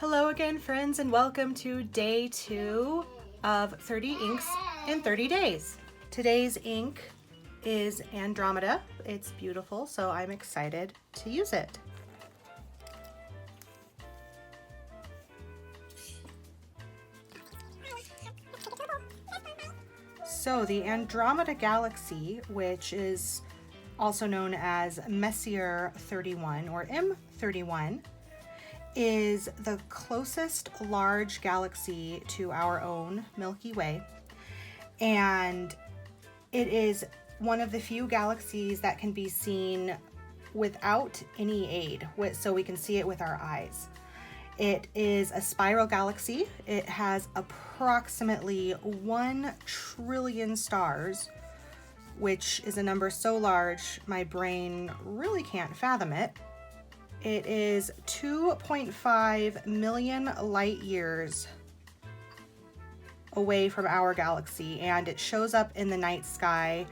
Hello again, friends, and welcome to day 2 of 30 inks in 30 days. Today's ink is Andromeda. It's beautiful, so I'm excited to use it. So the Andromeda Galaxy, which is also known as Messier 31 or M31, is the closest large galaxy to our own Milky Way, and it is one of the few galaxies that can be seen without any aid, so we can see it with our eyes. It is a spiral galaxy. It has approximately 1 trillion stars, which is a number so large my brain really can't fathom it. It is 2.5 million light years away from our galaxy, and it shows up in the night sky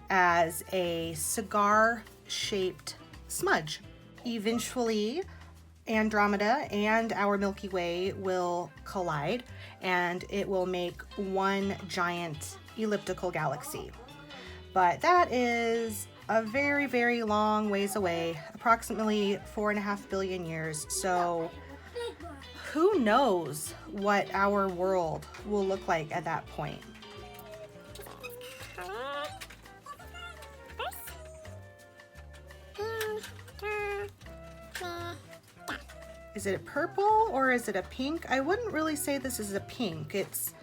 as a cigar-shaped smudge. Eventually, Andromeda and our Milky Way will collide, and it will make one giant elliptical galaxy. But that is a very, very long ways away, approximately 4.5 billion years. So who knows what our world will look like at that point. Is it a purple or is it a pink? I wouldn't really say this is a pink. It's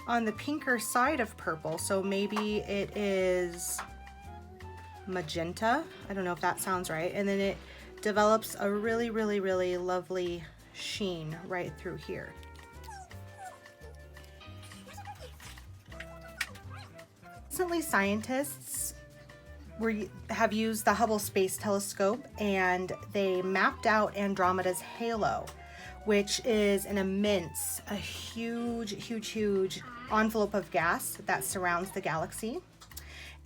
on the pinker side of purple, so maybe it is magenta. I don't know if that sounds right. And then it develops a really, really, really lovely sheen right through here. Recently, scientists have used the Hubble Space Telescope, and they mapped out Andromeda's halo, which is an immense, a huge, huge, huge envelope of gas that surrounds the galaxy.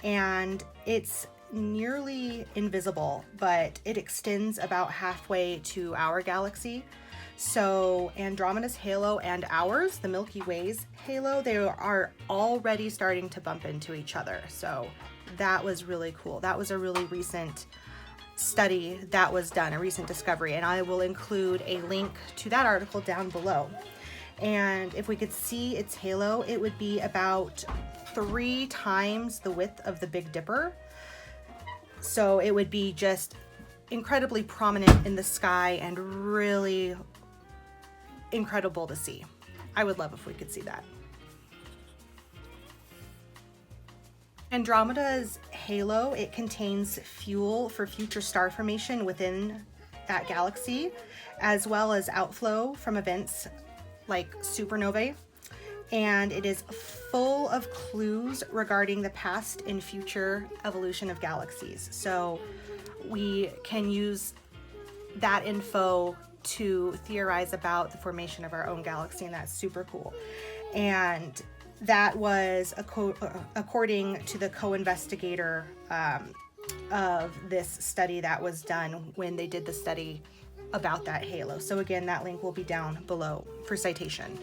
And it's nearly invisible, but it extends about halfway to our galaxy. So Andromeda's halo and ours, the Milky Way's halo, they are already starting to bump into each other. So that was really cool. That was a really recent study that was done, a recent discovery, and I will include a link to that article down below. And if we could see its halo, it would be about 3 times the width of the Big Dipper. So it would be just incredibly prominent in the sky and really incredible to see. I would love if we could see that. Andromeda's halo, it contains fuel for future star formation within that galaxy, as well as outflow from events like supernovae. And it is full of clues regarding the past and future evolution of galaxies. So we can use that info to theorize about the formation of our own galaxy, and that's super cool. And that was according to the co-investigator of this study that was done when they did the study about that halo. So again, that link will be down below for citation.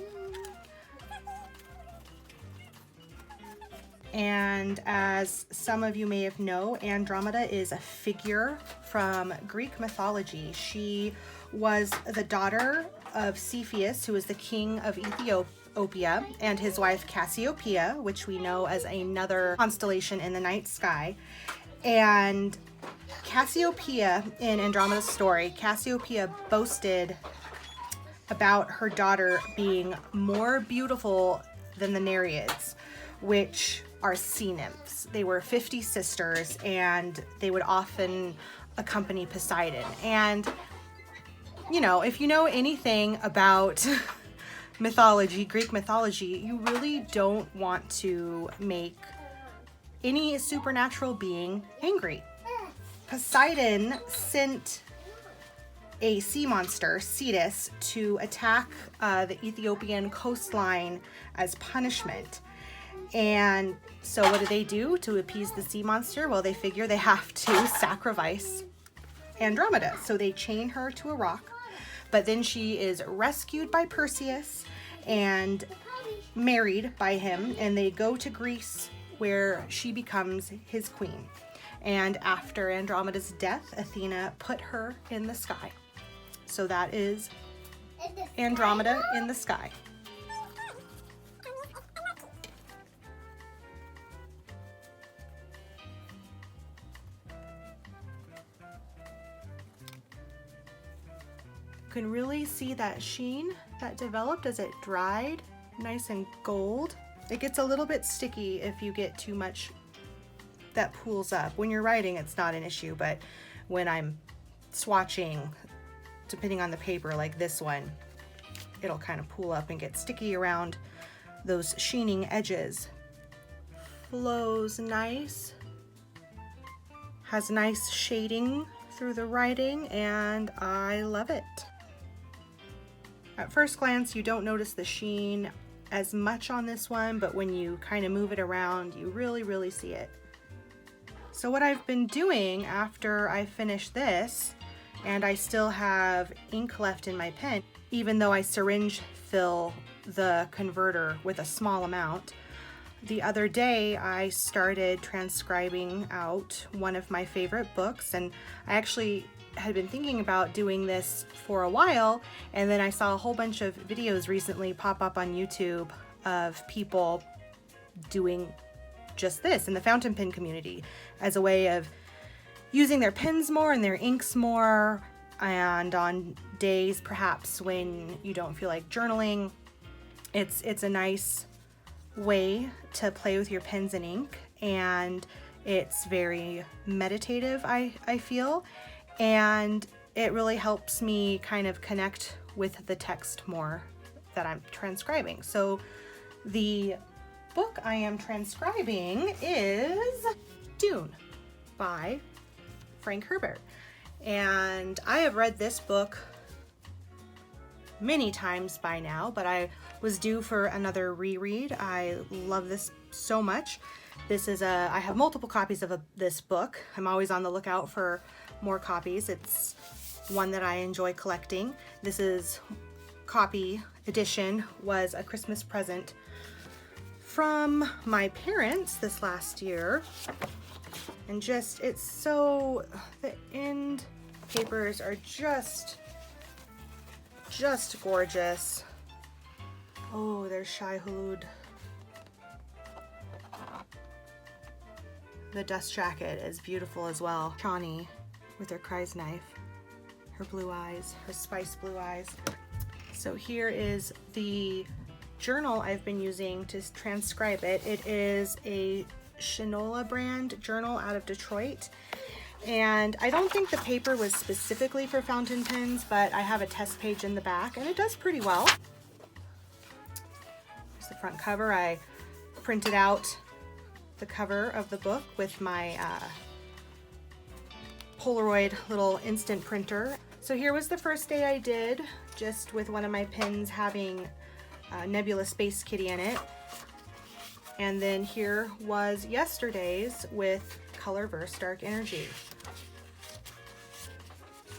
And as some of you may have known, Andromeda is a figure from Greek mythology. She was the daughter of Cepheus, who was the king of Ethiopia, and his wife Cassiopeia, which we know as another constellation in the night sky. And Cassiopeia, in Andromeda's story, Cassiopeia boasted about her daughter being more beautiful than the Nereids, which are sea nymphs. They were 50 sisters, and they would often accompany Poseidon. And, you know, if you know anything about mythology, Greek mythology, you really don't want to make any supernatural being angry. Poseidon sent a sea monster, Cetus, to attack the Ethiopian coastline as punishment. And so what do to appease the sea monster? Well, they figure they have to sacrifice Andromeda. So they chain her to a rock, But then she is rescued by Perseus and married by him, and they go to Greece where she becomes his queen. And after Andromeda's death, Athena put her in the sky. So that is Andromeda in the sky. You can really see that sheen that developed as it dried, nice and gold. It gets a little bit sticky if you get too much that pools up. When you're writing, it's not an issue, but when I'm swatching, depending on the paper like this one, it'll kind of pool up and get sticky around those sheening edges. Flows nice, has nice shading through the writing, and I love it. At first glance, you don't notice the sheen as much on this one, but when you kind of move it around, you really see it. So what I've been doing after I finish this, and I still have ink left in my pen, even though I syringe fill the converter with a small amount, the other day I started transcribing out one of my favorite books, and I actually had been thinking about doing this for a while, and then I saw a whole bunch of videos recently pop up on YouTube of people doing just this in the fountain pen community as a way of using their pens more and their inks more, and on days perhaps when you don't feel like journaling, it's a nice way to play with your pens and ink, and it's very meditative, I feel, and it really helps me kind of connect with the text more that I'm transcribing. So the book I am transcribing is Dune by Frank Herbert, and I have read this book many times by now, but I was due for another reread. I love this so much. I have multiple copies of this book. I'm always on the lookout for more copies. It's one that I enjoy collecting. This is copy edition, was a Christmas present from my parents this last year, and just, it's so, the end papers are just gorgeous. Oh, there's Shai Hulud. The dust jacket is beautiful as well. Chani with her Cry's knife, her blue eyes, her spice blue eyes. So here is the journal I've been using to transcribe it. It is a Shinola brand journal out of Detroit. And I don't think the paper was specifically for fountain pens, but I have a test page in the back, and it does pretty well. Here's the front cover. I printed out the cover of the book with my Polaroid little instant printer. So here was the first day I did, just with one of my pens having Nebula Space Kitty in it. And then here was yesterday's with Colorverse Dark Energy.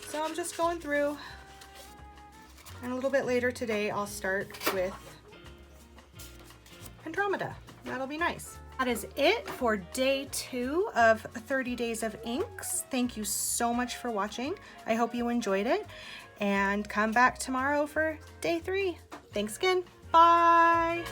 So I'm just going through, and a little bit later today I'll start with Andromeda. That'll be nice. That is it for day 2 of 30 Days of Inks. Thank you so much for watching. I hope you enjoyed it, and come back tomorrow for day 3. Thanks again. Bye.